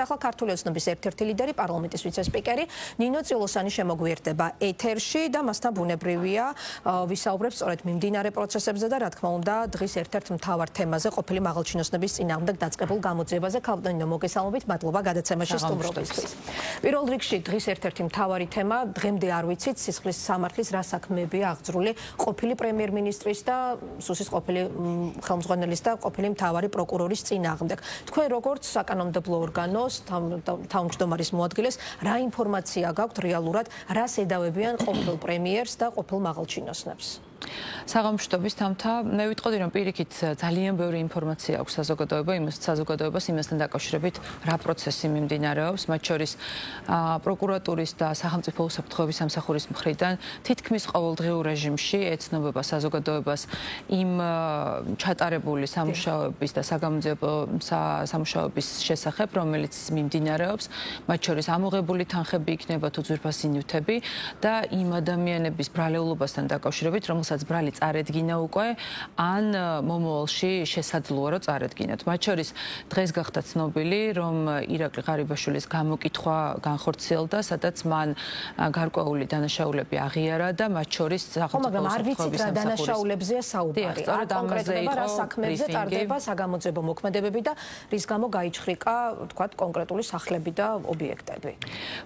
ახლა ქართული ოცნების ერთ-ერთი ლიდერი, პარლამენტის ვიცე-სპიკერი ნინო წილოსანი შემოგვიერთდება ეთერში და მასთან ბუნებრივია ვისაუბრებს სწორედ მიმდინარე პროცესებზე და რა თქმა უნდა დღის ერთ-ერთ მთავარ თემაზე ყოფილი მაღალჩინოსნების წინააღმდეგ დაწყებულ გამოძიებაზე. ქალბატონო, მოგესალმებით, მადლობა გადაცემაში სტუმრობისთვის. პირველ რიგში დღის ერთ-ერთი მთავარი თემა დღემდე არ ვიცით სისხლის სამართლის რა საქმეებია აღძრული ყოფილი პრემიერ-მინისტრის და სუსის ყოფილი ხელმძღვანელის და ყოფილი მთავარი პროკურორის წინააღმდეგ. თქვენ როგორც საკანონმდებლო ორგანოს თავმჯდომარის მოადგილეს რა ინფორმაცია გაქვთ რეალურად რას ედავებიან ყოფილ პრემიერს და ყოფილ მაღალჩინოსნებს? საღამოშტობის თამთა მე ვიტყოდი რომ პირიქით ძალიან ბევრი ინფორმაცია აქვს საზოგადოებას იმასთან დაკავშირებით რა პროცესი მიმდინარეობს მათ შორის პროკურატურის და სახელმწიფო უსაფრთხოების სამსახურის მხრიდან თითქმის ყოველდღიურ რეჟიმში ეცნობება საზოგადოებას იმ ჩატარებული სამუშაოების და საგამოძიებო სამუშაოების შესახებ რომელიც მიმდინარეობს მათ შორის ამოღებული თანხები იქნება თუ ძვირფასი ნივთები და იმ ადამიანების ბრალეულობასთან დაკავშირებით რომელსაც ბრალი წარედგინა უკვე ან მომავალში შესაძლოა რომ წარედგინათ. მათ შორის დღეს გახდა ცნობილი რომ ირაკლი ღარიბაშვილის გამოკითხვა განხორციელდა, სადაც მან გარკვეული დანაშაულები აღიარა და მათ შორის მაგრამ არ ვიცით რა დანაშაულებზეა საუბარი. კონკრეტულად რა საქმეებზე ტარდება საგამოძიებო მოქმედებები და რის გამო გაიჩხრიკა, თქვათ, კონკრეტული სახლები და ობიექტები.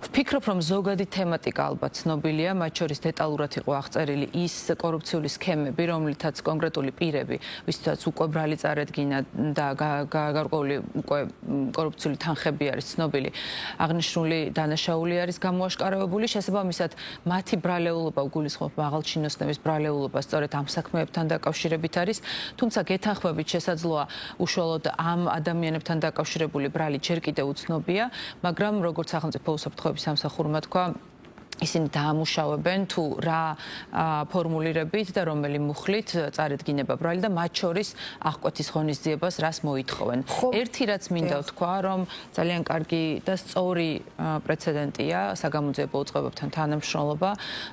ვფიქრობ რომ ზოგადი თემატიკა ალბათ ცნობილია, მათ შორის დეტალურად იყო აღწერილი ის კორუფციული სქემები, რომლითაც კონკრეტული პირები, ვისთვისაც უკვე ბრალი წარედგინა და გარკვეული უკვე კორუფციული თანხები არის ცნობილი, აღნიშნული დანაშაული არის გამოაშკარავებული, შესაბამისად მათი ბრალეულობა გულისხმობს მაღალჩინოსნების ბრალეულობა სწორედ ამ საქმეებთან დაკავშირებით არის, თუმცა გეთანხმებით შესაძლოა უშუალოდ ამ ადამიანებთან დაკავშირებული ბრალი ჯერ კიდევ უცნობია, მაგრამ როგორც სახელმწიფო უსაფრთხოების სამსახურმა თქვა ისინი დაამუშავებენ თუ რა ფორმულირებით და რომელი მუხლით წარედგინება ბრალი და მათ შორის აღკვეთის ღონისძიებას რას მოითხოვენ. ერთი რაც მინდა ვთქვა, რომ ძალიან კარგი და სწორი პრეცედენტია საგამოძიებო უწყებებთან თანამშრომლობა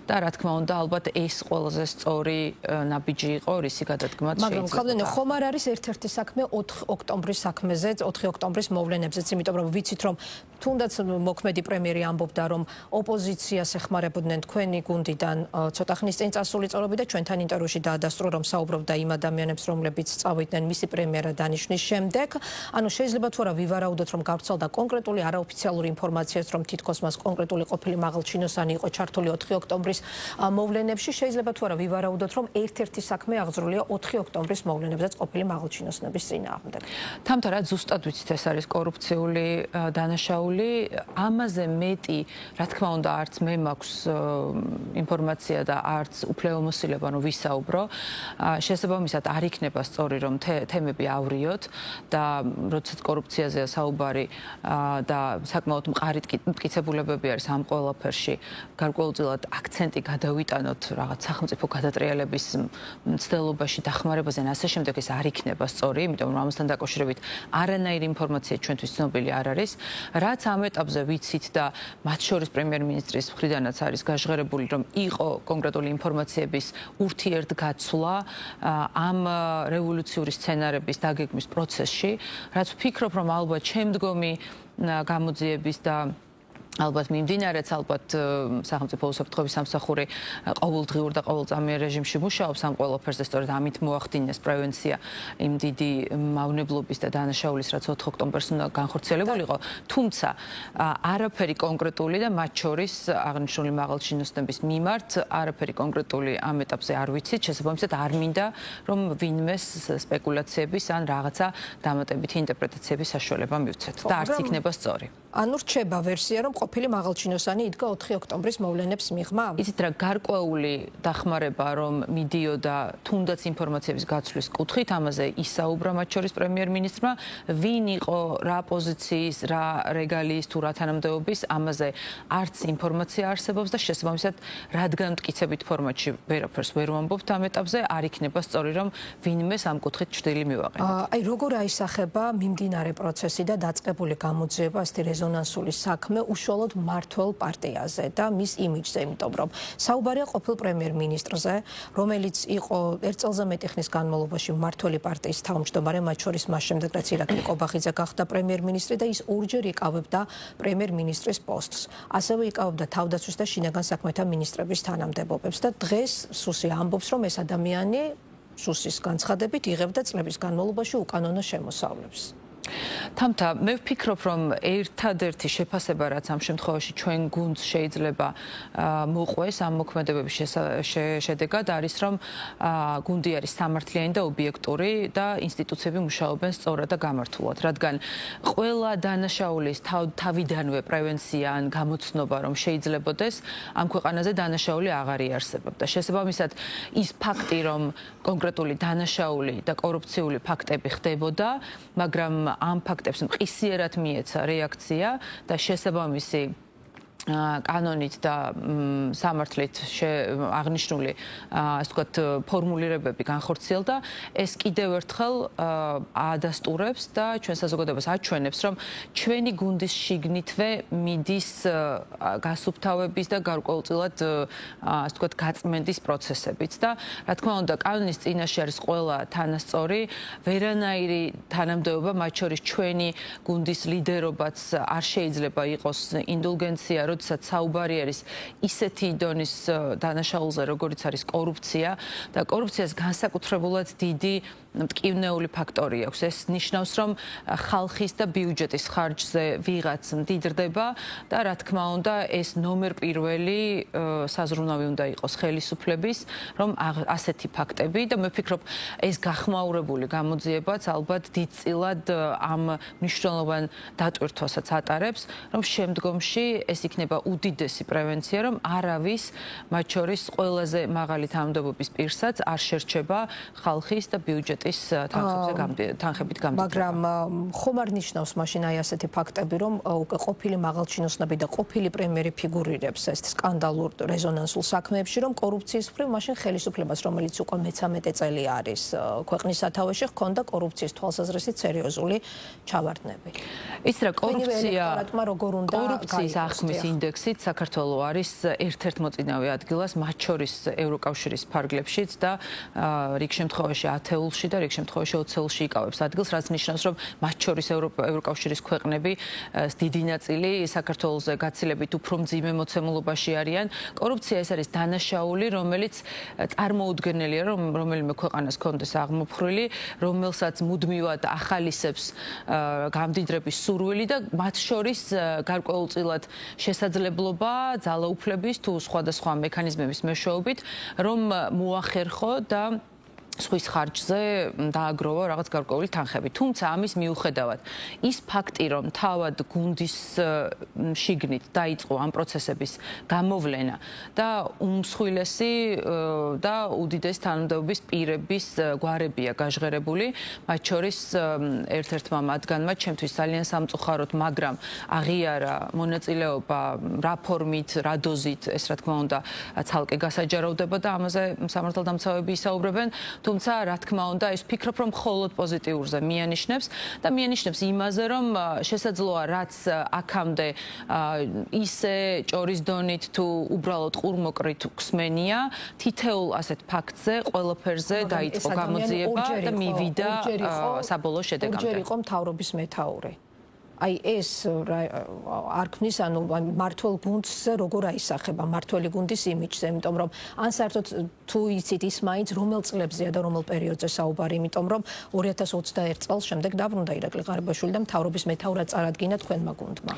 და რა თქმა უნდა ალბათ ეს ყველაზე სწორი ნაბიჯი იყო რისი გადადგმაც შეიძლება. მაგრამ ხალხო ხომ არ არის ერთ-ერთი საქმე 4 ოქტომბრის საქმეზე, 4 ოქტომბრის მოვლენებზეც, იმიტომ რომ ვიცით რომ თუნდაც მოქმედი პრემიერი ამბობდა რომ ოპოზიციას ეხმარებოდნენ თქვენი გუნდიდან ცოტა ხნის წინ წასული წორები და ჩვენთან ინტერვიუში დაადასტურა რომ საუბრობდა იმ ადამიანებს რომლებიც წავიდნენ მისი პრემიერა დანიშნვის შემდეგ. ანუ შეიძლება თუ არა ვივარაუდოთ რომ გავრცელდა კონკრეტული არაოფიციალური ინფორმაციაც რომ თითქოს მას კონკრეტული ყოფილი მაღალჩინოსანი იყო ჩართული 4 ოქტომბრის მოვლენებში, შეიძლება თუ არა ვივარაუდოთ რომ ერთ-ერთი საქმე აღძრულია 4 ოქტომბრის მოვლენებზეც ყოფილი მაღალჩინოსნების წინააღმდეგ. თამთა რა ზუსტად ვიცით ეს არის კორუფციული დანაშაული, ამაზე მეტი რა თქმა უნდა არც მე მაქვს ინფორმაცია და არც უფლებამოსილება რომ ვისაუბრო. შესაბამისად არ იქნება სწორი რომ თემები ავრიოთ და როდესაც კორუფციაზეა საუბარი და საკმაოდ მყარი მტკიცებულებები არის ამ ყველაფერში, გარკვეულწილად აქცენტი გადავიტანოთ რაღაც სახელმწიფო გადატრიალების მცდელობაში დახმარებაზე და ასე შემდეგ ეს არ იქნება სწორი, იმიტომ რომ ამასთან დაკავშირებით არანაირი ინფორმაცია ჩვენთვის ცნობილი არ არის. რაც ამ ეტაპზე ვიცით და მათ შორის პრემიერ-მინისტრის მხრიდანაც არის გაჟღერებული რომ იყო კონკრეტული ინფორმაციების ურთიერთგაცვლა ამ რევოლუციური სცენარების დაგეგმვის პროცესში, რაც ვფიქრობ რომ ალბათ შემდგომი გამოძიების და ალბათ მიმდინარეც ალბათ სახელმწიფო უსაფრთხოების სამსახური ყოველდღიურ და ყოველწამიან რეჟიმში მუშაობს ამ ყველაფერზე, სწორედ ამით მოახდინეს პრევენცია იმ დიდი მავნებლობის და დანაშაულის, რაც 4 ოქტომბერს უნდა განხორციელებულიყო, თუმცა არაფერი კონკრეტული და მათ შორის აღნიშნული მაღალჩინოსნების მიმართ არაფერი კონკრეტული ამ ეტაპზე არ ვიცით, შესაბამისად არ მინდა რომ ვინმეს სპეკულაციების ან რაღაცა დამატებითი ინტერპრეტაციების საშუალება მივცეთ და არც იქნება სწორი. ანუ რჩება ვერსია რომ ყოფილი მაღალჩინოსანი იდგა 4 ოქტომბრის მოვლენებს მიღმა? იცით რა, გარკვეული დახმარება რომ მიდიოდა თუნდაც ინფორმაციების გაცვლის კუთხით, ამაზე ისაუბრა მათ შორის პრემიერ-მინისტრმა, ვინ იყო რა პოზიციის, რა რეგალიის თუ რა თანამდებობის, ამაზე არც ინფორმაცია არსებობს და შესაბამისად რადგან მტკიცებით ფორმატში ვერაფერს ვერ ვამბობთ ამ ეტაპზე, არ იქნება სწორი რომ ვინმეს ამ კუთხით ჭრილი მივაყენოთ. აი როგორ აისახება მიმდინარე პროცესი და დაწყებული გამოძიება ასეთი რეზონანსული საქმე უშუალოდ მმართველ პარტიაზე და მის იმიჯზე, იმიტომ რომ საუბარია ყოფილ პრემიერ-მინისტრზე, რომელიც იყო ერთ წელზე მეტი ხნის განმავლობაში მმართველი პარტიის თავმჯდომარე, მათ შორის მას შემდეგ, რაც ირაკლი კობახიძე გახდა პრემიერ-მინისტრი და ის ორჯერ იკავებდა პრემიერ-მინისტრის პოსტს. ასევე იკავებდა თავდაცვის და შინაგან საქმეთა მინისტრების თანამდებობებს და დღეს სუსი ამბობს, რომ ეს ადამიანი სუსის განცხადებით იღებდა წლების განმავლობაში უკანონო შემოსავლებს. თამთა, მე ვფიქრობ, რომ ერთადერთი შეფასება, რაც ამ შემთხვევაში ჩვენ გუნდს შეიძლება მოყვეს ამ მოქმედებების შედეგად, არის რომ გუნდი არის სამართლიანი და ობიექტური და ინსტიტუციები მუშაობენ სწორად და გამართულად, რადგან ყველა დანაშაულის თავიდანვე პრევენცია ან გამოცნობა რომ შეიძლებოდეს, ამ ქვეყანაზე დანაშაული აღარ იარსებობდა. შესაბამისად, ის ფაქტი, რომ კონკრეტული დანაშაული და კორუფციული ფაქტები ხდებოდა, მაგრამ ამ ფაქტებს მყისიერად მიეცა რეაქცია და შესაბამისი კანონით და სამართლით აღნიშნული ასე ვთქვათ ფორმულირებები განხორციელდა, ეს კიდევ ერთხელ ადასტურებს და ჩვენ საზოგადოებას აჩვენებს, რომ ჩვენი გუნდის შიგნითვე მიდის გასუფთავების და გარკვეულწილად ასე ვთქვათ გაწმენდის პროცესებიც და რა თქმა უნდა, კანონის წინაშე არის ყველა თანასწორი, ვერანაირი თანამდებობა, მათ შორის ჩვენი გუნდის ლიდერობაც არ შეიძლება იყოს ინდულგენცია, როდესაც საუბარი არის ისეთი დონის დანაშაულზე, როგორიც არის კორუფცია და კორუფციას განსაკუთრებულად დიდი მტკივნეული ფაქტორი აქვს. ეს ნიშნავს, რომ ხალხის და ბიუჯეტის ხარჯზე ვიღაც მდიდრდება და რა თქმა უნდა, ეს ნომერ პირველი საზრუნავი უნდა იყოს ხელისუფლების, რომ ასეთი ფაქტები და მე ვფიქრობ, ეს გახმაურებული გამოძიებაც ალბათ დიდწილად ამ მნიშვნელოვან დატვირთვასაც ატარებს, რომ შემდგომში ეს იქნება უდიდესი პრევენცია, რომ არავის, მათ შორის ყველაზე მაღალი თანამდებობის პირსაც არ შერჩება ხალხის და ბიუჯეტის თანხებით გამდიდრება. მაგრამ ხომ არ ნიშნავს მაშინ აი ასეთი ფაქტები, რომ ყოფილი მაღალჩინოსნები და ყოფილი პრემიერი ფიგურირებს ეს სკანდალურ რეზონანსულ საქმეებში, რომ კორუფციის მხრივ მაშინ ხელისუფლებას, რომელიც უკვე მე-13 წელი არის ქვეყნის სათავეში, ჰქონდა კორუფციის თვალსაზრისით სერიოზული ჩავარდნები. ის რა კორუფციის აღქმის ინდექსით საქართველო არის ერთ-ერთ მოწინავე ადგილას, მათ შორის ევროკავშირის ფარგლებშიც და რიგ შემთხვევაში 10-ულში და რიგ შემთხვევაში 20-ულში იკავებს ადგილს, რაც ნიშნავს, რომ მათ შორის ევროკავშირის ქვეყნები დიდი ნაწილი საქართველოზე გაცილებით უფრო მძიმე მოცემულობაში არიან. კორუფცია ეს არის დანაშაული, რომელიც წარმოუდგენელია, რომ რომელიმე ქვეყანას ჰქონდეს აღმოფხრილი, რომელსაც მუდმივად ახალისებს გამდიდრების სურვილი და მათ შორის გარკვეულწილად შესაძლებლობა ძალაუფლების თუ სხვადასხვა მექანიზმების მეშვეობით, რომ მოახერხო და სხვის ხარჯზე დააგროვა რაღაც გარკვეული თანხები. თუმცა ამის მიუხედავად, ის ფაქტი, რომ თავად გუნდის შიგნით დაიწყო ამ პროცესების გამოვლენა და უმსხვილესი და უდიდესი თანამდებობის პირების გვარებია გაჟღერებული, მათ შორის ერთ-ერთმა მათგანმა ჩემთვის ძალიან სამწუხაროდ, მაგრამ აღიარა მონაწილეობა რა ფორმით, რა დოზით, ეს რა თქმა უნდა, ცალკე გასაჯაროვდება და ამაზე სამართალდამცავები ისაუბრებენ. თუმცა, რა თქმა უნდა, ეს ვფიქრობ, რომ მხოლოდ პოზიტიურზე მიანიშნებს და მიანიშნებს იმაზე, რომ შესაძლოა რაც აქამდე ისე ჭორის დონით თუ უბრალოდ ყურმოკრით გვსმენია, თითეულ ასეთ ფაქტზე, ყველაფერზე დაიწყო გამოძიება და მივიდა საბოლოო შედეგამდე. ორჯერ იყო მთავრობის მეთაური. აი ეს არ ქმნის ანუ მართლ გუნდზე როგორ აისახება მართველი გუნდის იმიჯზე, იმიტომ რომ ან საერთოდ თუ იცით ის მაინც რომელ წლებზეა და რომელ პერიოდზე საუბარი, იმიტომ რომ 2021 წელს შემდეგ დაბრუნდა ირაკლი ღარიბაშვილი და მთავრობის მეთაურად წარადგინა თქვენმა გუნდმა.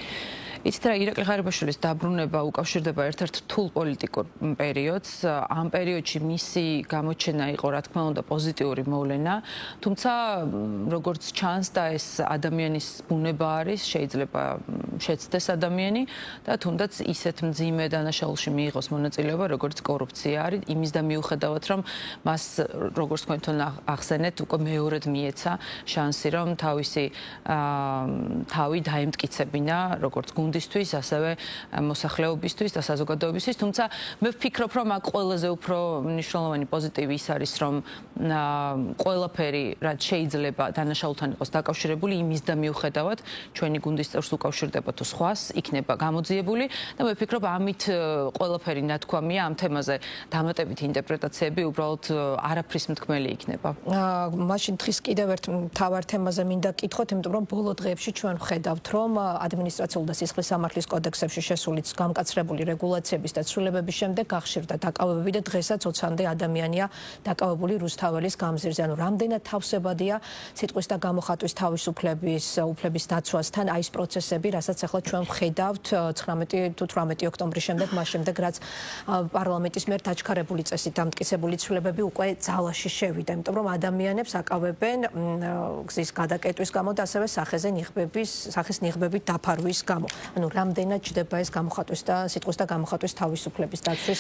იცით რა, ირაკლი ღარიბაშვილის დაბრუნება უკავშირდება ერთ-ერთ რთულ პოლიტიკურ პერიოდს. ამ პერიოდში მისი გამოჩენა იყო, რა თქმა უნდა, პოზიტიური მოვლენა, თუმცა როგორც ჩანს და ეს ადამიანის ბუნება არის, შეიძლება შეცდეს ადამიანი და თუნდაც ისეთ მძიმე დანაშაულში მიიღოს მონაწილეობა, როგორც კორუფცია არის, იმის და მიუხედავად, რომ მას, როგორც თქვენ ახსენეთ, უკვე მეორედ მიეცა შანსი, რომ თავისი თავი დაემტკიცებინა, როგორც გუნდისთვის, ასევე მოსახლეობისთვის და საზოგადოებისთვის, თუმცა მე ვფიქრობ, რომ აქ ყველაზე უფრო მნიშვნელოვანი პოზიტივი ის არის, რომ ყველაფერი, რაც შეიძლება დანაშაულთან იყოს დაკავშირებული, იმის და მიუხედავად ჩვენი გუნდის წევრს უკავშირდება დაბრუნება თუ სხვას იქნება გამოძიებული და მე ვფიქრობ ამით ყველაფერი ნათქვამია ამ თემაზე დამატებითი ინტერპრეტაციები უბრალოდ არაფრის მთქმელი იქნება. მაშინ დღის კიდევ ერთ მთავარ თემაზე მინდა კითხოთ, იმიტომ რომ ბოლო დღეებში ჩვენ ვხედავთ, რომ ადმინისტრაციული და სისხლის სამართლის კოდექსებში შესული გამკაცრებული რეგულაციების და ცვლილებების შემდეგ გახშირდა დაკავებები და დღესაც ოცამდე ადამიანია დაკავებული რუსთაველის გამზირზე. ანუ რამდენად თავსებადია სიტყვის და გამოხატვის უფლების დაცვასთან აი ეს პროცესები, რასაც ახლა ჩვენ ვხედავთ 19 თუ 18 ოქტომბრის შემდეგ, მას შემდეგ რაც პარლამენტის მიერ დაჩქარებული წესით დამტკიცებული ცვლილებები უკვე ძალაში შევიდა, იმიტომ რომ ადამიანებს აკავებენ გზის გადაკეტვის გამო და ასევე სახის ნიღბების დაფარვის გამო. ანუ რამდენად ჯდება ეს გამოხატვის და სიტყვის და გამოხატვის თავისუფლების დაცვის.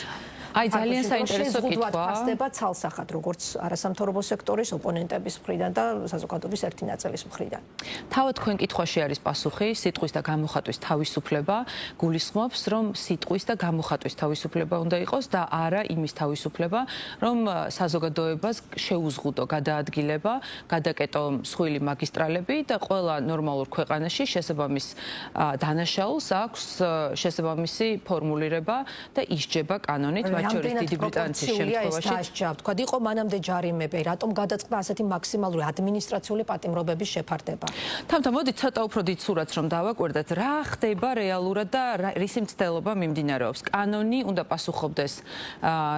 აი ძალიან საინტერესო კითხვა. ფასდება ცალსახად, როგორც არასამთავრობო სექტორის ოპონენტების მხრიდან და საზოგადოების ერთი ნაწილის მხრიდან. თავად თქვენ კითხვაში არის პასუხი, სიტყვის და გამოხატვის თავისუფლება გულისხმობს, რომ სიტყვის და გამოხატვის თავისუფლება უნდა იყოს და არა იმის თავისუფლება, რომ საზოგადოებას შეუზღუდო გადაადგილება, გადაკეტო მსხვილი მაგისტრალები და ყველა ნორმალურ ქვეყანაში შესაბამის დანაშაულს აქვს შესაბამისი ფორმულირება და ისჯება კანონით, მათ შორის დიდი ბრიტანეთის შემთხვევაში. თქვა, იყო მანამდე ჯარიმები, რატომ გადაწყდა ასეთი მაქსიმალური ადმინისტრაციული პატიმრობების შეფარდება? თამთა, მოდი ცოტა უფრო დიდ სურათს რომ დავაკვირდეთ, რა ხდება რეალურად და რისი მცდელობა მიმდინარეობს. კანონი უნდა პასუხობდეს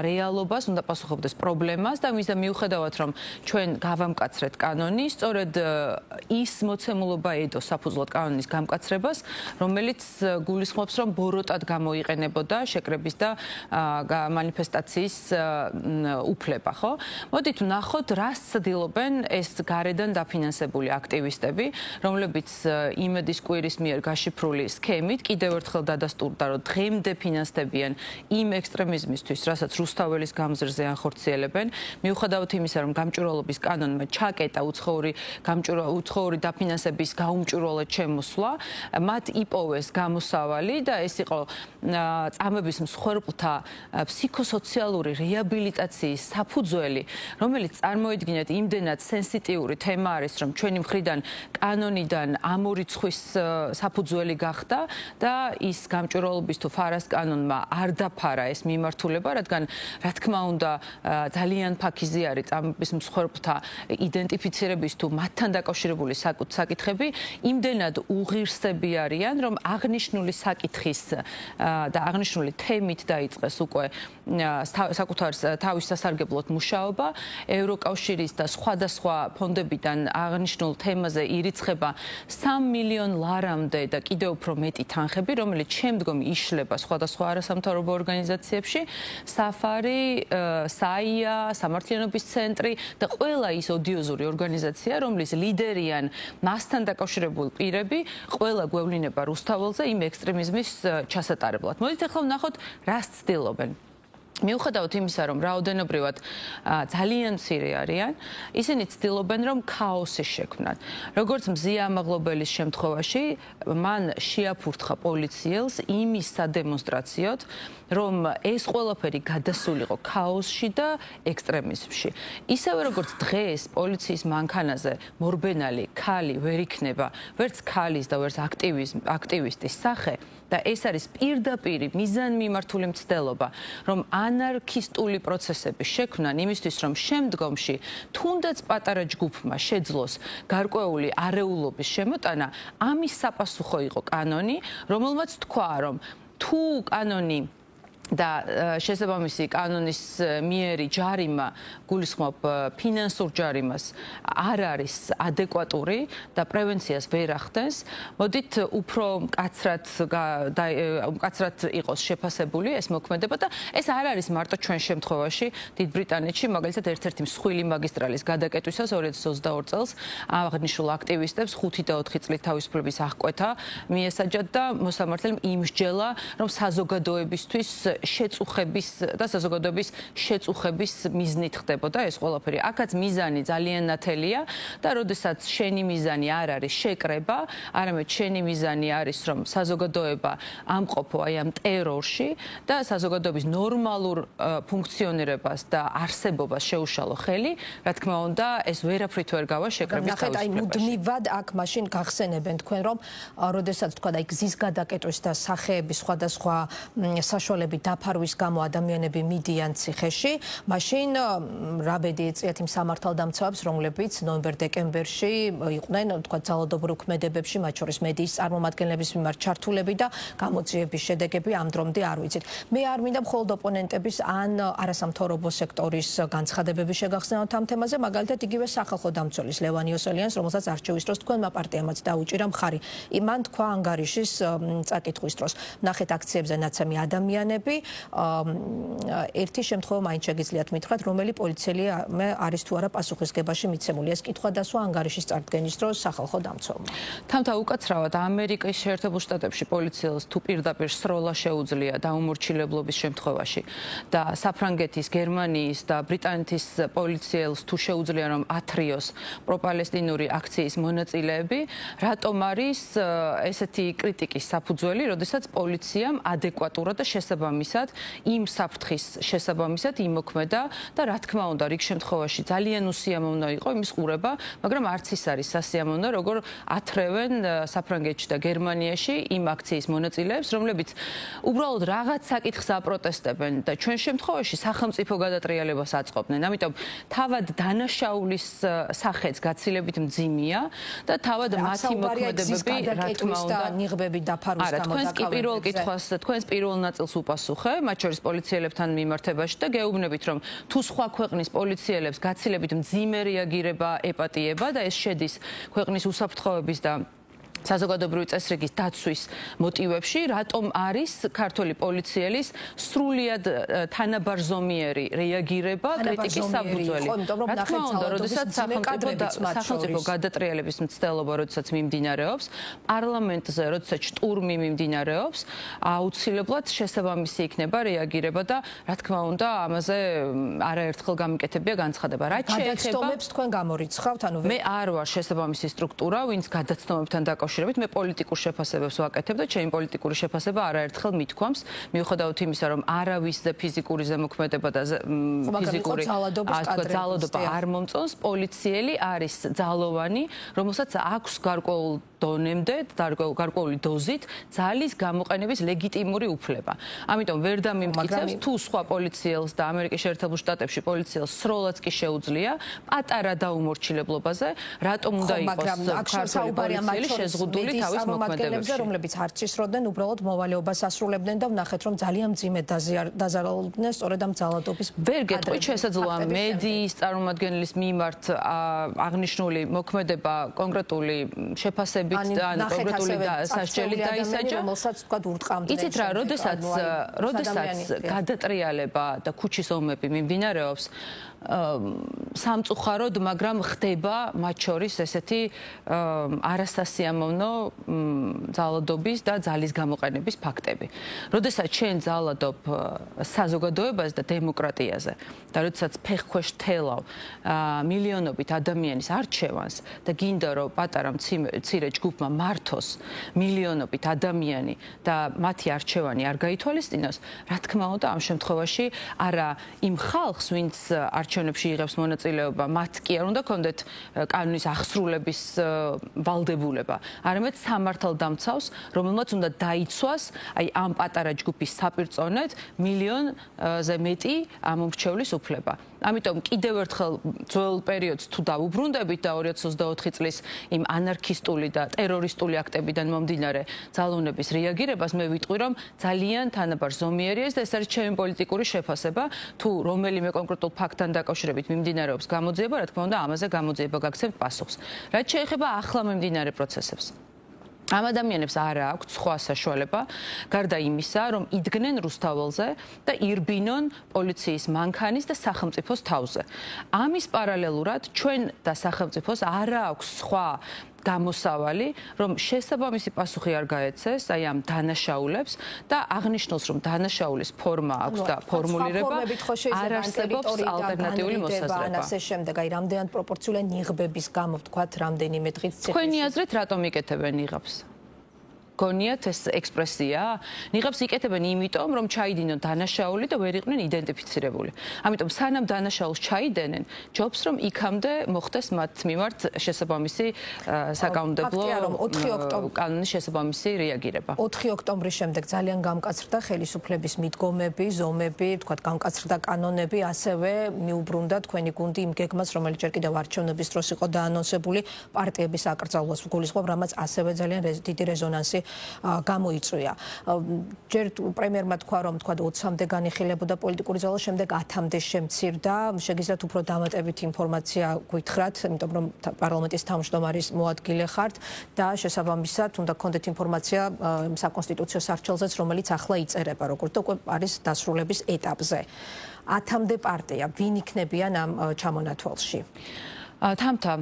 რეალობას, უნდა პასუხობდეს პრობლემას და მის და მიუხედავად რომ ჩვენ გავამკაცრეთ კანონი, სწორედ ის მოცემულობა ედო საფუძვლად კანონის გამკაცრებას, რომელიც გულისხმობს, რომ ბოროტად გამოიყენებოდა შეკრების და მანიფესტაციის უფლება, ხო? მოდით ვნახოთ, რას ცდილობენ ეს გარედან დაფინანსებული აქტივისტები, რომლებიც იმედის კვირის მიერ გაშიფრული სქემით კიდევ ერთხელ დადასტურდა, რომ დღემდე ფინანსდებიან იმ ექსტრემიზმისთვის, რასაც რუსთაველის გამზირზე ახორციელებენ, მიუხედავად იმისა, რომ გამჭვირვალობის კანონმა ჩაკეტა უცხოური დაფინანსების გაუმჭვირვალედ შემოსვლა, მათ იპოვეს გამოსავალი და ეს იყო წამების მსხვერპლთა ფსიქოსოციალური რეაბილიტაციის საფუძველი, რომელიც წარმოიდგინეთ იმდენად სენსიტიური თემა არის, რომ ჩვენი მხრიდან კანონიდან ამ ორი ცხვის საფუძველი გახდა და ის გამჭვირვალობის თუ ფარას კანონმა არ დაფარა ეს მიმართულება, რადგან რა თქმა უნდა ძალიან ფაქიზი არის წამების მსხვერპლთა იდენტიფიცირების თუ მათთან დაკავშირებული საკითხები იმდენად უღირსები არიან, რომ აღნიშნული საკითხის და აღნიშნული თემით დაიწყეს უკვე საკუთარ თავის სასარგებლოდ მუშაობა, ევროკავშირის და სხვადასხვა ფონდებიდან აღნიშნულ თემაზე ირიცხება 3 მილიონ ლარამდე და კიდევ უფრო მეტი თანხები, რომელიც შემდგომ იშლება სხვადასხვა არასამთავრობო ორგანიზაციებში, საფარი, საია, სამართლიანობის ცენტრი და ყველა ის ოდიოზური ორგანიზაცია, რომლის ლიდერიან მასთან დაკავშირებული პირები, ყველა გვევლინება რუსთაველზე იმ ექსტრემიზმის ჩასატარებლად. მოდით ახლა ვნახოთ, რას ცდილობენ. მიუხედავად იმისა, რომ რაოდენობრივად ძალიან მცირე არიან, ისინი ცდილობენ, რომ ქაოსი შექმნან. როგორც მზია ამაღლობელის შემთხვევაში, მან შეაფურთხა პოლიციელს იმის სადემონსტრაციოდ, რომ ეს ყველაფერი გადასულიყო ქაოსში და ექსტრემიზმში. ისევე როგორც დღეს პოლიციის მანქანაზე მორბენალი ქალი ვერ იქნება, ვერც ქალის და ვერც აქტივისტის სახე, და ეს არის პირდაპირი მიზანმიმართული მცდელობა, რომ ანარქისტული პროცესები შექმნან იმისთვის, რომ შემდგომში თუნდაც პატარა ჯგუფმა შეძლოს გარკვეული არეულობის შემოტანა, ამის sapasukho იყო კანონი, რომელმაც თქვა, რომ თუ კანონი და შესაბამისი კანონის მიერი ჯარიმა, გულისხმობ ფინანსურ ჯარიმას არ არის ადეკვატური და პრევენციას ვერ ახდენს, მოდით უფრო მკაცრად იყოს შეფასებული ეს მოქმედება და ეს არ არის მარტო ჩვენ შემთხვევაში დიდ ბრიტანეთში, მაგალითად ერთ-ერთი მსხვილი მაგისტრალის გადაკეტვისას 2022 წელს აღნიშნულ აქტივისტებს 5 და 4 წლით თავისუფლების აღკვეთა მიესაჯათ და მოსამართლემ იმსჯელა, რომ საზოგადოებისთვის შეწუხების და საზოგადოების შეწუხების მიზნით ხდებოდა ეს ყველაფერი. აქაც მიზანი ძალიან ნათელია და როდესაც შენი მიზანი არ არის შეკრება, არამედ შენი მიზანი არის რომ საზოგადოება ამყოფო აი ამ ტერორში და საზოგადოების ნორმალურ ფუნქციონირებას და არსებობას შეუშალო ხელი, რა თქმა უნდა, ეს ვერაფრით ვერ გავა შეკრების თავისუფლებაში. აი მუდმივად აქ მაშინ გახსენებენ თქვენ რომ როდესაც თქვა და გზის გადაკეტვის და სახეების სხვადასხვა საშუალებით დაფარვის გამო ადამიანები მიდიან ციხეში, მაშინ რა ბედი ეწიათ იმ სამართალდამცავებს, რომლებიც ნოემბერ-დეკემბერში იყვნენ თქვა ძალადობრივ ქმედებებში, მათ შორის მედიის წარმომადგენლების მიმართ ჩართულები და გამოძიების შედეგები ამ დრომდე არ ვიცით. მე არ მინდა მხოლოდ ოპონენტების ან არასამთავრობო სექტორის განცხადებები შეგახსენოთ ამ თემაზე, მაგალითად იგივე სახალხო დამცველის ლევან იოსელიანს, რომელსაც არჩევის დროს თქვენმა პარტიამაც დაუჭირა მხარი. მან თქვა ანგარიშის წაკითხვის დროს. ნახეთ აქციებზე ნაცემი ადამიანები, ერთი შემთხვევა მაინც შეგიძლიათ მითხრათ, რომელი პოლიციელი არის თუ არა პასუხისგებაში მიცემული. ეს კითხვა დასვა ანგარიშის წარდგენის დროს სახალხო დამცველმა. თამთა უკაცრავად ამერიკის შეერთებულ შტატებში პოლიციელს თუ პირდაპირ სროლა შეუძლია დაუმორჩილებლობის შემთხვევაში და საფრანგეთის, გერმანიის და ბრიტანეთის პოლიციელს თუ შეუძლია რომ ათრიოს პროპალესტინური აქციის მონაწილეები, რატომ არის ესეთი კრიტიკის საფუძველი, როდესაც პოლიციამ ადეკვატურად და შესაბამისად იმ საფრთხის შესაბამისად იმოქმედა და რა თქმა უნდა, რიგ შემთხვევაში ძალიან უსიამოვნო იყო იმის ყურება, მაგრამ არც ის არის სასიამოვნო, როგორ ათრევენ საფრანგეთში და გერმანიაში იმ აქციის მონაწილეებს, რომლებიც უბრალოდ რაღაც საკითხს აპროტესტებენ და ჩვენ შემთხვევაში სახელმწიფო გადატრიალებას აწყობდნენ. ამიტომ თავად დანაშაულის სახეც გაცილებით მძიმეა და თავად მათი მოქმედებები რა თქმა უნდა ნიღბები დაფარვის გამო თქვენს კი პირველ კითხვას თქვენს პირველ ნაწილს უპასუხე, მათ შორის პოლიციელებთან მიმართებაში და გეუბნებით რომ თუ სხვა ქვეყნის პოლიციელებს გაცილებით მძიმე რეაგირება ეპატიება და ეს შედის ქვეყნის უსაფრთხოების და საზოგადოებრივი წესრიგის დაცვის მოტივებში, რატომ არის ქართული პოლიციელის სრულიად თანაბარზომიერი რეაგირება კრიტიკის საფუძველი. რა თქმა უნდა, როდესაც სახელმწიფო გადატრიალების მცდელობა, როდესაც მიმდინარეობს, პარლამენტზე, როდესაც შტურმი მიმდინარეობს, აუცილებლად შესაბამისი იქნება რეაგირება და რა თქმა უნდა, ამაზე არაერთხელ გამიკეთებია განცხადება. რაც შეეხება გადაცნობებს თქვენ გამორიცხავთ, ანუ მე არ ვარ შესაბამისი სტრუქტურა, ვინც გადაცნობებთან დაკავშირებით მე პოლიტიკურ შეფასებებს ვაკეთებ და ჩემი პოლიტიკური შეფასება არაერთხელ მithქვამს, მიუხედავად იმისა, რომ არავისზე ფიზიკური ზემოქმედება და ფიზიკური ძალადობა არ მომწონს, პოლიციელი არის ძალოვანი, რომელსაც აქვს გარკვეულ დონემდე, გარკვეული დოზით ძალის გამოყენების ლეგიტიმური უფლება. ამიტომ ვერ დამიმტკიცებს თუ სხვა პოლიციელს და ამერიკის შეერთებულ შტატებში პოლიციელს სროლაც კი შეუძლია პატარა დაუმორჩილებლობაზე, რატომ უნდა იყოს ქართული პოლიციელი შეზღუდული თავის მოქმედებებში, რომლებიც არც ისროდნენ, უბრალოდ მოვალეობას ასრულებდნენ და ვნახეთ, რომ ძალიან მძიმე დაზარალდნენ სწორედ ამ ძალადობის. ვერ გეტყვით, შესაძლოა მედიის წარმომადგენლის მიმართ აღნიშნული მოქმედება კონკრეტული შეფასებით ან კონკრეტული სასჯელი დაისაჯა, რომელსაც თქვა ურტყამდნენ. იცით რა, როდესაც გადატრიალება და ქუჩის ომები მიმდინარეობს, სამწუხაროდ, მაგრამ ხდება მათ შორის ესეთი არასასიამოვნო ძალადობის და ძალის გამოყენების ფაქტები. როდესაც შენ ძალადობ საზოგადოებას და დემოკრატიაზე და როდესაც ფეხქვეშ თელავ მილიონობით ადამიანის არჩევანს და გინდა რომ პატარა მცირე ჯგუფმა მართოს მილიონობით ადამიანი და მათი არჩევანი არ გაითვალისწინოს, რა თქმა უნდა, ამ შემთხვევაში არა იმ ხალხს, ვინც არჩევნებში იღებს მონაწილეობა, მათ კი არ უნდა კონდეთ კანონის აღსრულების ვალდებულება, არამედ სამართალდამცავს, რომელმაც უნდა დაიცვას აი ამ პატარა ჯგუფის საპირწონედ მილიონზე მეტი ამომრჩევლის უფლება. ამიტომ კიდევ ერთხელ ძველ პერიოდს თუ დავუბრუნდებით და 2024 წლის იმ ანარქისტული და ტერორისტული აქტებიდან მომდინარე ძალოვნების რეაგირებას, მე ვიტყვი, რომ ძალიან თანაბარზომიერია და ეს არის ჩემი პოლიტიკური შეფასება, თუ რომელიმე კონკრეტულ ფაქტთან დაკავშირებით მიმდინარეობს გამოძიება, რა თქმა უნდა, ამაზე გამოძიება გაგცემთ პასუხს. რაც შეეხება ახლა მიმდინარე პროცესებს. ამ ადამიანებს არ აქვს სხვა საშუალება, გარდა იმისა, რომ იდგნენ რუსთაველზე და ირბინონ პოლიციის მანქანის და სახელმწიფოს თავზე. ამის პარალელურად ჩვენ და სახელმწიფოს არ აქვს სხვა გამოსავალი, რომ შესაბამისი პასუხი არ გაეცეს აი ამ დანაშაულებს და აღნიშნავს, რომ დანაშაულის ფორმა აქვს და ფორმულირება არ არსებობს ალტერნატიული მოსაზრება. ასე შემდეგ, აი რამდენად პროპორციულია ნიღბების გამო ვთქვათ, რამდენიმე დღით ციხეში. თქვენი აზრით რატომ იკეთებენ ნიღბს? გონიათ ეს ექსპრესია? ნიღბს იკეთებენ იმიტომ, რომ ჩაიდინონ დანაშაული და ვერ იყვნენ იდენტიფიცირებული. ამიტომ სანამ დანაშაულს ჩაიდენენ, ჯობს რომ იქამდე მოხდეს მათ მიმართ შესაბამისი საკანონმდებლო კანონის შესაბამისი რეაგირება. 4 ოქტომბრის შემდეგ ძალიან გამკაცრდა ხელისუფლების მიდგომები, ზომები, თქვათ გამკაცრდა კანონები, ასევე მიუბრუნდა თქვენი გუნდი იმ გეგმას, რომელიც ჯერ კიდევ არჩევნების დროს იყო დაანონსებული, პარტიების აკრძალვას გულისხმობ, რამაც ასევე ძალიან დიდი რეზონანსი გამოიწვია. ჯერ პრემიერმა თქვა, რომ თქვა 20-მდე განიხილებოდა პოლიტიკური ძალა, შემდეგ 10-მდე შემცირდა. შეგიძლიათ უფრო დამატებით ინფორმაცია გითხრათ, იმიტომ რომ პარლამენტის თავმჯდომარის მოადგილე ხართ და შესაბამისად უნდა გქონდეთ ინფორმაცია საკონსტიტუციო სარჩელზეც, რომელიც ახლა იწერება, როგორც და უკვე არის დასრულების ეტაპზე. 10-მდე პარტია, ვინ იქნებიან ამ ჩამონათვალში? თამთა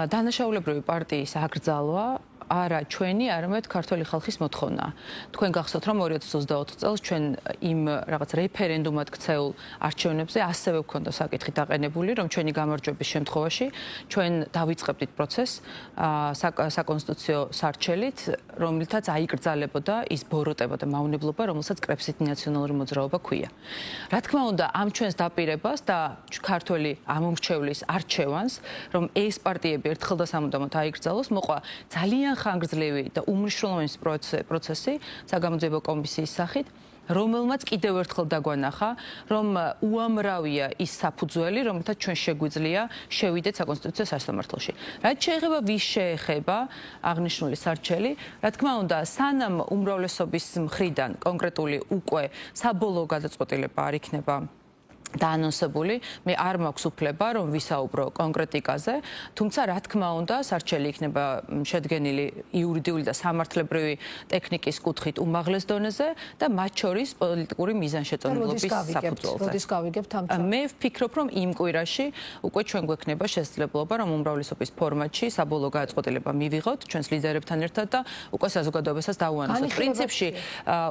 დანაშაულებრივი პარტიის აკრძალვა არა ჩვენი, არამედ ქართული ხალხის მოთხოვნა. თქვენ გახსოვთ, რომ 2024 წელს ჩვენ იმ რაღაც რეფერენდუმად ქცეულ არჩევნებზე ასევე გვქონდა საკითხი დაყენებული, რომ ჩვენი გამარჯვების შემთხვევაში ჩვენ დავიწყებდით პროცესს საკონსტიტუციო სარჩელით, რომლითაც აიკრძალებოდა ის ბოროტება და მავნებლობა, რომელსაც კრებსით ნაციონალური მოძრაობა ქვია. რა თქმა უნდა, ამ ჩვენს დაპირებას და ქართული ამომრჩევლის არჩევანს, რომ ეს პარტიები ერთხელ და სამუდამოდ აიკრძალოს, მოყვა ძალიან ხანგრძლივი და უმნიშვნელოვანესი პროცესი საგამოძიებო კომისიის სახით, რომელმაც კიდევ ერთხელ დაგვანახა, რომ უამრავია ის საფუძველი, რომელთაც ჩვენ შეგვიძლია შევიდეთ საკონსტიტუციო სასამართლოში. რაც შეეხება ვის შეეხება აღნიშნული სარჩელი, რა თქმა უნდა, სანამ უმრავლესობის მხრიდან კონკრეტული უკვე საბოლოო გადაწყვეტილება არ იქნება დაანონსებული, მე არ მაქვს უფლება, რომ ვისაუბრო კონკრეტიკაზე, თუმცა რა თქმა უნდა, სარჩელი იქნება შედგენილი იურიდიული და სამართლებრივი ტექნიკის კუთხით უმაღლეს დონეზე და მათ შორის პოლიტიკური მიზანშეწონილობის საფუძველზე. როდის გავიგებთ ამ ჩამონათვალს? მე ვფიქრობ, რომ იმ კვირაში უკვე ჩვენ გვექნება შესაძლებლობა, რომ უმრავლესობის ფორმატში საბოლოო გადაწყვეტილება მივიღოთ ჩვენს ლიდერებთან ერთად და უკვე საზოგადოებასაც დავუანონსოთ. პრინციპში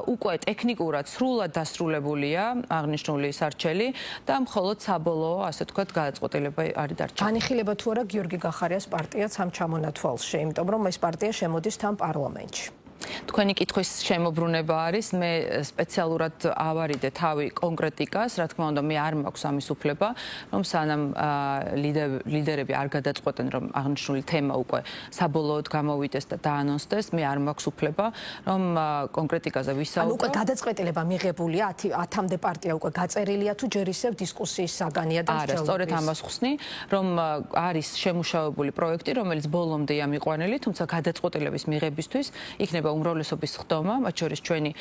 უკვე ტექნიკურად სრულად დასრულებულია აღნიშნული სარჩელი და მხოლოდ საბოლოო, ასე ვთქვათ, გადაწყვეტილება არის დარჩენილი. განიხილება თუ არა გიორგი გახარიას პარტიაც ამ ჩამონათვალში, იმიტომ რომ ეს პარტია შემოდის თან პარლამენტში. თქვენი კითხვის შემოbrunება არის, მე სპეციალურად ავარიდე თავი კონკრეტიკას, რა თქმა უნდა, მე არ მაქვს ამის უფლება, რომ სანამ ლიდერები არ გადაწყვეტენ, რომ აღნიშნული თემა უკვე საბოლოოდ გამოვიდეს და დაანონსდეს, მე არ მაქვს უფლება, რომ კონკრეტიკაზე ვისაუბრო. უკვე გადაწყვეტილება მიღებულია, 10-მდე პარტია უკვე გაწერილია თუ ჯერ ისევ დისკუსიის საგანია და არა, სწორედ ამას ხსნი, რომ არის შემუშავებული პროექტი, რომელიც ბოლომდეა მიყვანილი, თუმცა გადაწყვეტილების მიღებისთვის იქნება უმრავლესობის ხდომა, მათ შორის ჩვენი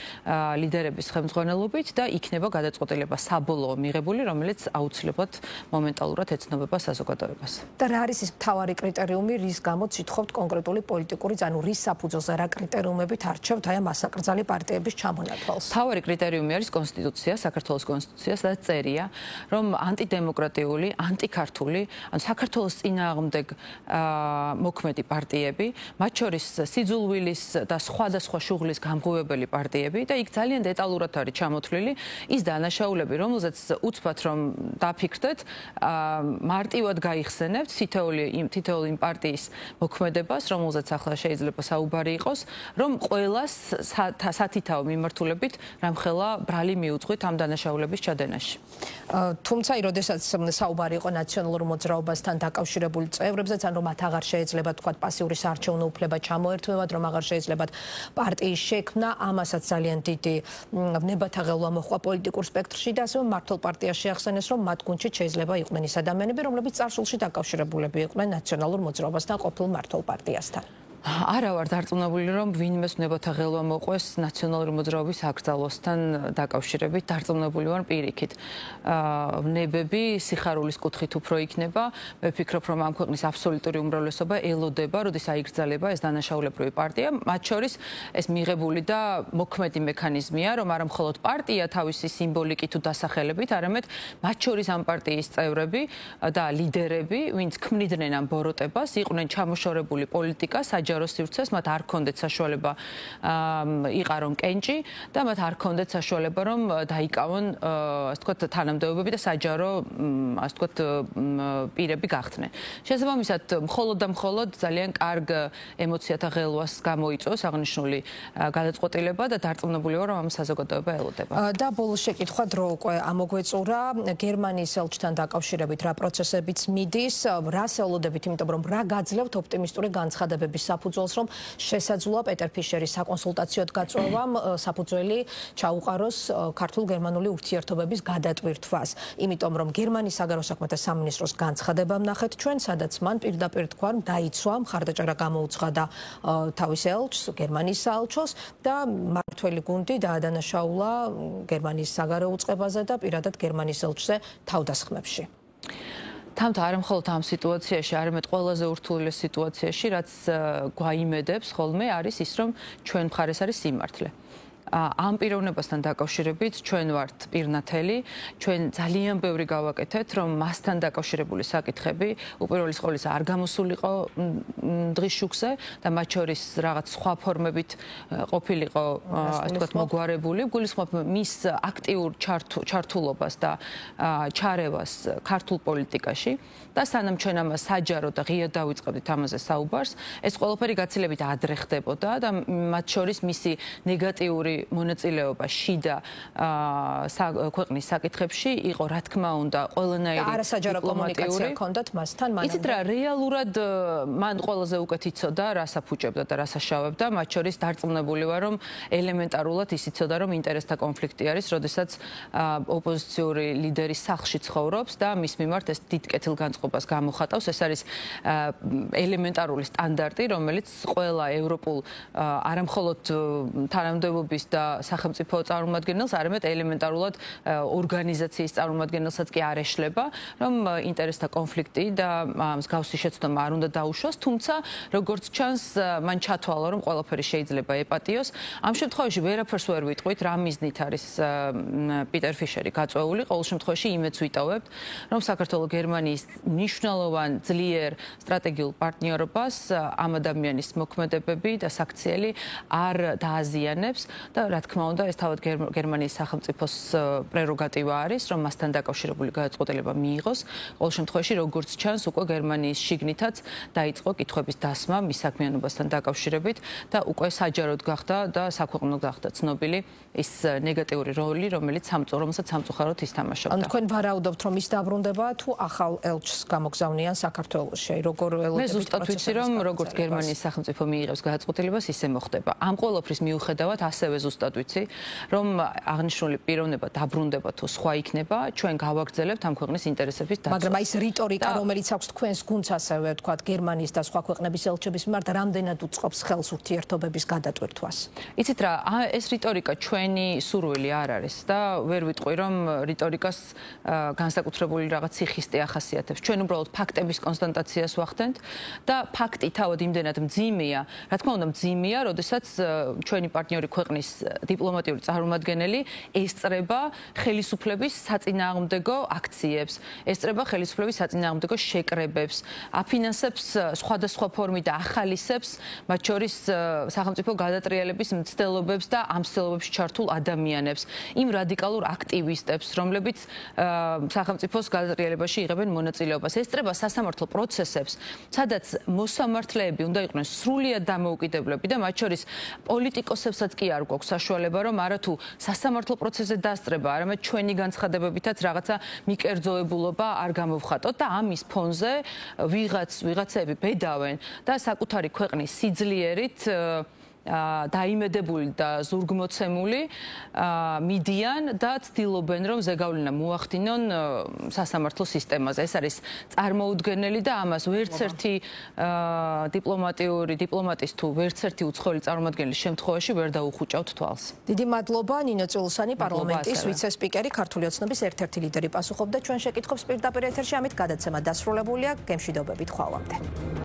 ლიდერების ხელმძღვანელობით და იქნება გადაწყვეტილება საბოლოო მიღებული, რომელიც აუცილებლად მომენტალურად ეცნობება საზოგადოებას. და რა არის ის მთავარი კრიტერიუმი, რის გამოც ითხოვთ კონკრეტული პოლიტიკური, ანუ რის საფუძველზე რა კრიტერიუმებით არჩევთ აი ამ ასაკრძალი პარტიების ჩამონათვალს? მთავარი კრიტერიუმი არის კონსტიტუცია, საქართველოს კონსტიტუცია, სადაც წერია, რომ ანტიდემოკრატიული, ანტიქართული, ან საქართველოს წინააღმდეგ მოქმედი პარტიები, მათ შორის სიძულვილის და სხვადასხვა შუღლის გამღვევებელი პარტიები და იქ ძალიან დეტალურად არის ჩამოთვლილი ის დანაშაულები, რომელზეც უცბად რომ დაფიქრდეთ, მარტივად გაიხსენებთ თითოეული იმ პარტიის მოქმედებას, რომელზეც ახლა შეიძლება საუბარი იყოს, რომ ყველას სათითაო მიმართულებით რამხელა ბრალი მიუძღვით ამ დანაშაულების ჩადენაში. თუმცა, როდესაც საუბარი იყო ნაციონალურ მოძრაობასთან დაკავშირებული წევრებზეც, ან რომ მათ აღარ შეიძლება თქვათ პასიური საარჩევნო უფლება ჩამოერთვებათ, რომ აღარ შეიძლება პარტიის შექმნა, ამასაც ძალიან დიდი ვნებათაღელვა მოჰყვა პოლიტიკურ სპექტრში და ასევე მართლ პარტიაში შეახსენეს, რომ მათ გუნდში შეიძლება იყვნენ ის ადამიანები, რომლებიც წარსულში დაკავშირებულები იყვნენ ნაციონალურ მოძრაობასთან, ყოფილ მართლ პარტიასთან. არა ვარ დარწმუნებული, რომ ვინმეს უნებათა ღელვა მოყვეს ნაციონალური მოძრაობის აკრძალვასთან დაკავშირებით. დარწმუნებული ვარ პირიქით. ნებები სიხარულის კუთხით უფრო იქნება. მე ვფიქრობ, რომ ამ ქვეყნის აბსოლუტური უმრავლესობა ელოდება, როდის აიგრძელება ეს დანაშაულებრივი პარტია. მათ შორის ეს მიღებული და მოქმედი მექანიზმია, რომ არა მხოლოდ პარტია თავისი სიმბოლიკით თუ დასახელებით, არამედ მათ შორის ამ პარტიის წევრები და ლიდერები, ვინც ქმნიდნენ ამ ბოროტებას, იყვნენ ჩამოშორებული პოლიტიკას, საჯარო სივრცეს, მათ არ ჰქონდეთ საშუალება იყარონ კენჭი და მათ არ ჰქონდეთ საშუალება რომ დაიკავონ, ასე ვთქვათ, თანამდებობები და საჯარო, ასე ვთქვათ, პირები გახდნენ. შესაბამისად, მხოლოდ და მხოლოდ ძალიან კარგ ემოციათა ღელვას გამოიწვევს აღნიშნული გადაწყვეტილება და დარწმუნებული ვარ, რომ ამ საზოგადოება ელოდება. და ბოლოს შეკითხვა დრო უკვე ამოგვეწურა გერმანიის ელჩთან დაკავშირებით რა პროცესებიც მიდის, რას ელოდებით, იმიტომ რომ რა გაძლევთ ოპტიმისტური განცხადებების საფუძველს, რომ შესაძლოა პეტერ ფიშერის საკონსულტაციოდ გაწვევამ საფუძველი ჩაუყაროს ქართულ-გერმანული ურთიერთობების გადატვირთვას. იმიტომ რომ გერმანიის საგარეო საქმეთა სამინისტროს განცხადება ვნახეთ ჩვენ, სადაც მან პირდაპირ თქვა, რომ დაიცვა, მხარდაჭერა გამოუცხადა თავის ელჩს, გერმანიის საელჩოს და მმართველი გუნდი დაადანაშაულა გერმანიის საგარეო უწყებაზე და პირადად გერმანიის ელჩზე თავდასხმებში. თამთა არა მხოლოდ ამ სიტუაციაში, არამედ ყველაზე ურთულეს სიტუაციაში, რაც გვაიმედებს ხოლმე არის ის, რომ ჩვენ მხარეს არის სიმართლე. ამ პიროვნებასთან დაკავშირებით ჩვენ ვართ პირნათელი, ჩვენ ძალიან ბევრი გავაკეთეთ, რომ მასთან დაკავშირებული საკითხები უპირველეს ყოვლისა არ გამოსულიყო დღის შუქზე და მათ შორის რაღაც სხვა ფორმებით ყოფილიყო, ასე ვთქვათ, მოგვარებული. გულისხმობ მის აქტიურ ჩართულობას და ჩარევას ქართულ პოლიტიკაში და სანამ ჩვენ ამას საჯარო და ღიად დავიწყებდით ამაზე საუბარს, ეს ყველაფერი გაცილებით ადრე ხდებოდა და მათ შორის მისი ნეგატიური მონაწილეობა შიდა ქვეყნის საკითხებში იყო, რა თქმა უნდა, ყველანაირი არასაჯარო კომუნიკაცია ჰქონდათ მასთან მანამდე. იცით რა, რეალურად მან ყველაზე უკეთ იცოდა, რას აფუჭებდა და რას აშავებდა, მათ შორის დარწმუნებული ვარ, რომ ელემენტარულად ის იცოდა, რომ ინტერესთა კონფლიქტი არის, როდესაც ოპოზიციური ლიდერი სახლში ცხოვრობს და მის მიმართ ეს დიდ კეთილგანწყობას გამოხატავს. ეს არის ელემენტარული სტანდარტი, რომელიც ყველა ევროპულ არამხოლოდ თანამდებობის და სახელმწიფო წარმომადგენელს, არამედ ელემენტარულად ორგანიზაციის წარმომადგენელსაც კი არ ეშლება, რომ ინტერესთა კონფლიქტი და მსგავსი შეცდომა არ უნდა დაუშვას, თუმცა როგორც ჩანს, მან ჩათვალა, რომ ყველაფერი შეიძლება ეპატიოს. ამ შემთხვევაში ვერაფერს ვერ ვიტყვით, რა მიზნით არის პიტერ ფიშერი გაწვეული. ყოველ შემთხვევაში იმედს ვიტოვებთ, რომ საქართველოს გერმანიის მნიშვნელოვან ძლიერ სტრატეგიულ პარტნიორობას ამ ადამიანის მოქმედებები და საქციელი არ დააზიანებს. და რა თქმა უნდა, ეს თავად გერმანიის სახელმწიფოს პრეროგატივა არის, რომ მასთან დაკავშირებული გადაწყვეტილება მიიღოს. ყოველ შემთხვევაში, როგორც ჩანს, უკვე გერმანიის შიგნითაც დაიწყო კითხვების დასმა მის საქმიანობასთან დაკავშირებით და უკვე საჯაროდ გახდა და საქვეყნოდ გახდა ცნობილი ის ნეგატიური როლი, რომელსაც სამწუხაროდ ის თამაშობდა. თქვენ ვარაუდობთ, რომ ის დაბრუნდება თუ ახალ ელჩს გამოგზავნიან საქართველოში, როგორ ელოდებით? მე ზუსტად ვიცი, რომ როგორც გერმანიის სახელმწიფო მიიღებს გადაწყვეტილებას, ისე მოხდება. ამ ყველაფრის მიუხედავად ასევე ზუსტად ვიცი, რომ აღნიშნული პიროვნება დაბრუნდება თუ სხვა იქნება, ჩვენ გავაგრძელებთ ამ ქვეყნის ინტერესების დაცვას. მაგრამ აი ეს რიტორიკა, რომელიც აქვს თქვენს გუნდს, ასევე ვთქვათ, გერმანიის და სხვა ქვეყნების ელჩების მიმართ, რამდენად უწყობს ხელს ურთიერთობების გადატვირთვას? იცით რა, ეს რიტორიკა ჩვენი სურვილი არ არის და ვერ ვიტყვი, რომ რიტორიკას განსაკუთრებული რაღაც სიხისტე ახასიათებს. ჩვენ უბრალოდ ფაქტების კონსტატაციას ვახდენთ და ფაქტი თავად იმდენად მძიმეა, რა თქმა უნდა მძიმეა, როდესაც ჩვენი პარტნიორი ქვეყნის დიპლომატიური წარმომადგენელი ესწრება ხელისუფლების საწინააღმდეგო აქციებს, ესწრება ხელისუფლების საწინააღმდეგო შეკრებებს, აფინანსებს სხვადასხვა ფორმით და ახალისებს, მათ შორის სახელმწიფო გადატრიალების მცდელობებს და ამ მცდელობებში ჩართულ ადამიანებს, იმ რადიკალურ აქტივისტებს, რომლებიც სახელმწიფოს გადატრიალებაში იღებენ მონაწილეობას. ესწრება სასამართლო პროცესებს, სადაც მოსამართლეები უნდა იყვნენ სრულიად დამოუკიდებლები და მათ შორის პოლიტიკოსებსაც კი არ გვაქვს საშუალება, რომ არათუ სასამართლო პროცესზე დასწრება, არამედ ჩვენი განცხადებებითაც რაღაცა მიკერძოებულობა არ გამოვხატოთ და ამის ფონზე ვიღაცები ბედავენ და საკუთარი ქვეყნის სიძლიერით დაიმედებული და ზურგმოცემული მიდიან და ცდილობენ რომ ზეგავლენა მოახდინონ სასამართლო სისტემაზე. ეს არის წარმოუდგენელი და ამას ვერც ერთი დიპლომატის თუ ვერც ერთი უცხოელი წარმომადგენლის შემთხვევაში ვერ დაუხუჭავთ თვალს. დიდი მადლობა ნინო წილოსანი, პარლამენტის ვიცე-სპიკერი, ქართული ოცნების ერთ-ერთი ლიდერი პასუხობდა ჩვენ შეკითხვებს პირდაპირ ეთერში. ამით გადაცემა დასრულებულია. გემშვიდობებით, ხვალამდე.